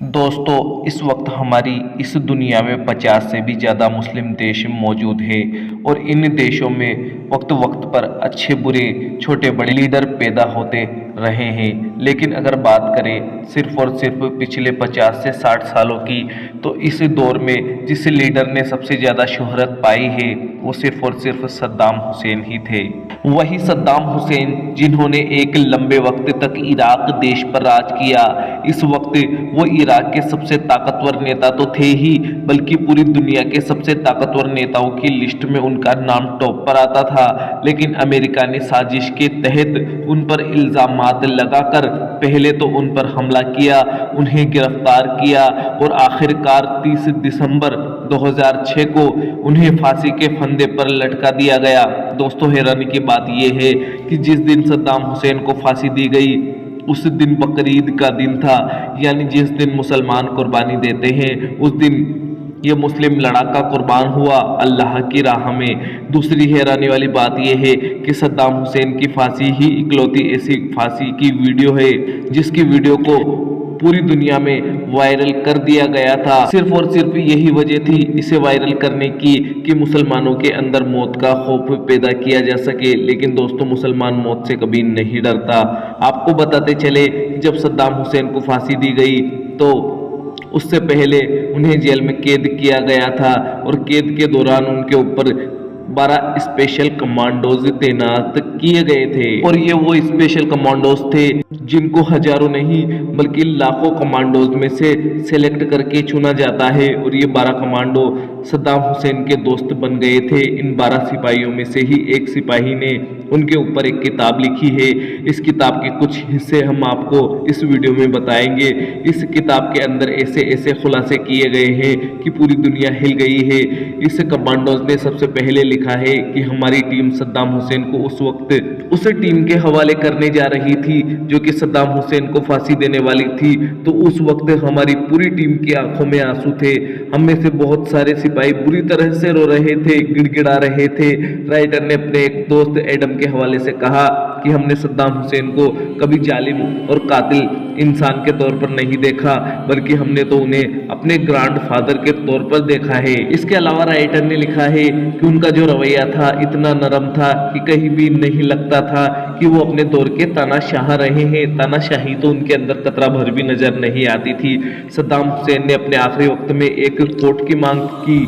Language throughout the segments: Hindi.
दोस्तों, इस वक्त हमारी इस दुनिया में 50 से भी ज़्यादा मुस्लिम देश मौजूद है और इन देशों में वक्त वक्त पर अच्छे बुरे छोटे बड़े लीडर पैदा होते रहे हैं। लेकिन अगर बात करें सिर्फ और सिर्फ पिछले 50 से 60 सालों की, तो इस दौर में जिस लीडर ने सबसे ज़्यादा शोहरत पाई है वो सिर्फ और सिर्फ सद्दाम हुसैन ही थे। वही सद्दाम हुसैन जिन्होंने एक लंबे वक्त तक इराक देश पर राज किया। इस वक्त वो इराक के सबसे ताकतवर नेता तो थे ही, बल्कि पूरी दुनिया के सबसे ताकतवर नेताओं की लिस्ट में उनका नाम टॉप पर आता था। लेकिन अमेरिका ने साजिश के तहत उन पर इल्जामात लगाकर पहले तो उन पर हमला किया, उन्हें गिरफ्तार किया और आखिरकार 30 दिसंबर 2006 को उन्हें फांसी के फंदे पर लटका दिया गया। दोस्तों, हैरानी की बात यह है कि जिस दिन सद्दाम हुसैन को फांसी दी गई उस दिन बकरीद का दिन था, यानी जिस दिन मुसलमान कुर्बानी देते हैं उस दिन ये मुस्लिम लड़ाका कुर्बान हुआ अल्लाह की राह में। दूसरी हैरानी वाली बात यह है कि सद्दाम हुसैन की फांसी ही इकलौती ऐसी फांसी की वीडियो है जिसकी वीडियो को पूरी दुनिया में वायरल कर दिया गया था। सिर्फ और सिर्फ यही वजह थी इसे वायरल करने की कि मुसलमानों के अंदर मौत का खौफ पैदा किया जा सके। लेकिन दोस्तों, मुसलमान मौत से कभी नहीं डरता। आपको बताते चले, जब सद्दाम हुसैन को फांसी दी गई तो उससे पहले उन्हें जेल में कैद किया गया था और कैद के दौरान उनके ऊपर 12 स्पेशल कमांडोज तैनात किए गए थे। और ये वो स्पेशल कमांडोज थे जिनको हजारों नहीं बल्कि लाखों कमांडोज में से सेलेक्ट करके चुना जाता है। और ये 12 कमांडो सद्दाम हुसैन के दोस्त बन गए थे। इन 12 सिपाहियों में से ही एक सिपाही ने उनके ऊपर एक किताब लिखी है। इस किताब के कुछ हिस्से हम आपको इस वीडियो में बताएंगे। इस किताब के अंदर ऐसे ऐसे खुलासे किए गए हैं कि पूरी दुनिया हिल गई है। इस कमांडोज ने सबसे पहले लिखा है कि हमारी टीम सद्दाम हुसैन को उस वक्त उस टीम के हवाले करने जा रही थी जो कि सद्दाम हुसैन को फांसी देने वाली थी। तो उस वक्त हमारी पूरी टीम की आंखों में आंसू थे। हम में से बहुत सारे सिपाही बुरी तरह से रो रहे थे, गिड़गिड़ा रहे थे। राइटर ने अपने एक दोस्त एडम के हवाले से कहा कि हमने सद्दाम हुसैन को कभी जालिम और कातिल इंसान के तौर पर नहीं देखा, बल्कि हमने तो उन्हें अपने ग्रैंड फादर के तौर पर देखा है। इसके अलावा राइटर ने लिखा है कि उनका जो रवैया था इतना नरम था कि कहीं भी नहीं लगता था कि वो अपने दौर के तानाशाह रहे हैं। तानाशाही तो उनके अंदर कतरा भर भी नजर नहीं आती थी। सद्दाम हुसैन ने अपने आखिरी वक्त में एक कोर्ट की मांग की।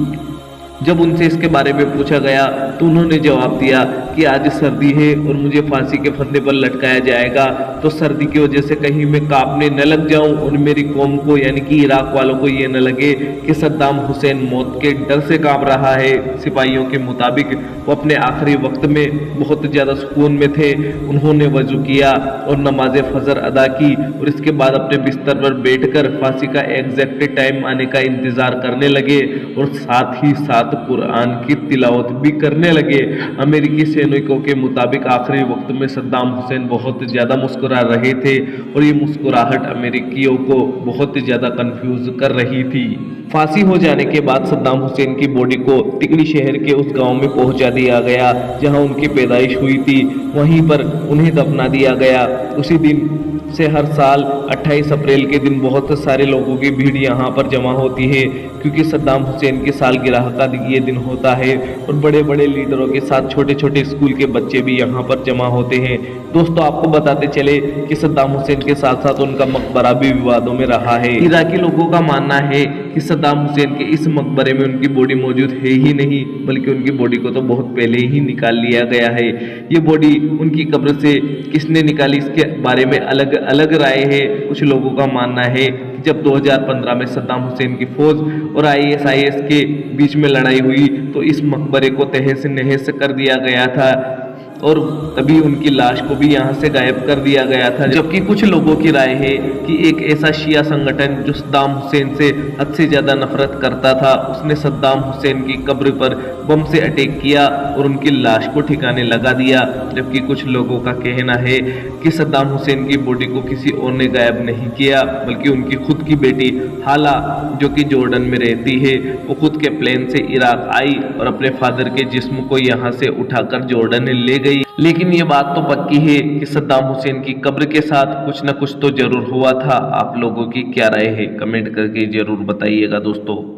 जब उनसे इसके बारे में पूछा गया तो उन्होंने जवाब दिया कि आज सर्दी है और मुझे फांसी के फंदे पर लटकाया जाएगा, तो सर्दी की वजह से कहीं मैं कांपने न लग जाऊं और मेरी कौम को यानी कि इराक वालों को ये न लगे कि सद्दाम हुसैन मौत के डर से कांप रहा है। सिपाहियों के मुताबिक वो अपने आखिरी वक्त में बहुत ज़्यादा सुकून में थे। उन्होंने वजू किया और नमाज फजर अदा की और इसके बाद अपने बिस्तर पर बैठकर फांसी का एग्जैक्ट टाइम आने का इंतजार करने लगे और साथ ही साथ कुरान की तिलावत भी करने लगे। अमेरिकी सैनिकों के मुताबिक आखिरी वक्त में सद्दाम हुसैन बहुत ज्यादा मुस्कुरा रहे थे और ये मुस्कुराहट अमेरिकियों को बहुत ज्यादा कंफ्यूज कर रही थी। फांसी हो जाने के बाद सद्दाम हुसैन की बॉडी को तिकड़ी शहर के उस गांव में पहुंचा दिया गया जहां उनकी पैदाइश हुई थी। वहीं पर उन्हें दफना दिया गया। उसी दिन से हर साल 28 अप्रैल के दिन बहुत सारे लोगों की भीड़ यहाँ पर जमा होती है, क्योंकि सद्दाम हुसैन की सालगिरह का ये दिन होता है और बड़े बड़े लीडरों के साथ छोटे छोटे स्कूल के बच्चे भी यहाँ पर जमा होते हैं। दोस्तों, आपको बताते चले कि सद्दाम हुसैन के साथ साथ उनका मकबरा भी विवादों में रहा है। इराकी लोगों का मानना है कि सद्दाम हुसैन के इस मकबरे में उनकी बॉडी मौजूद है ही नहीं, बल्कि उनकी बॉडी को तो बहुत पहले ही निकाल लिया गया है। ये बॉडी उनकी कब्र से किसने निकाली इसके बारे में अलग अलग राय है। कुछ लोगों का मानना है कि जब 2015 में सद्दाम हुसैन की फौज और ISIS के बीच में लड़ाई हुई तो इस मकबरे को तहस नहस कर दिया गया था और तभी उनकी लाश को भी यहाँ से गायब कर दिया गया था। जबकि कुछ लोगों की राय है कि एक ऐसा शिया संगठन जो सद्दाम हुसैन से हद से ज़्यादा नफरत करता था, उसने सद्दाम हुसैन की कब्र पर बम से अटैक किया और उनकी लाश को ठिकाने लगा दिया। जबकि कुछ लोगों का कहना है कि सद्दाम हुसैन की बॉडी को किसी और ने गायब नहीं किया, बल्कि उनकी खुद की बेटी हाला, जो कि जॉर्डन में रहती है, वो खुद के प्लेन से इराक आई और अपने फादर के जिस्म को यहाँ से उठाकर जॉर्डन ले गई। लेकिन ये बात तो पक्की है कि सद्दाम हुसैन की कब्र के साथ कुछ न कुछ तो जरूर हुआ था। आप लोगों की क्या राय है, कमेंट करके जरूर बताइएगा दोस्तों।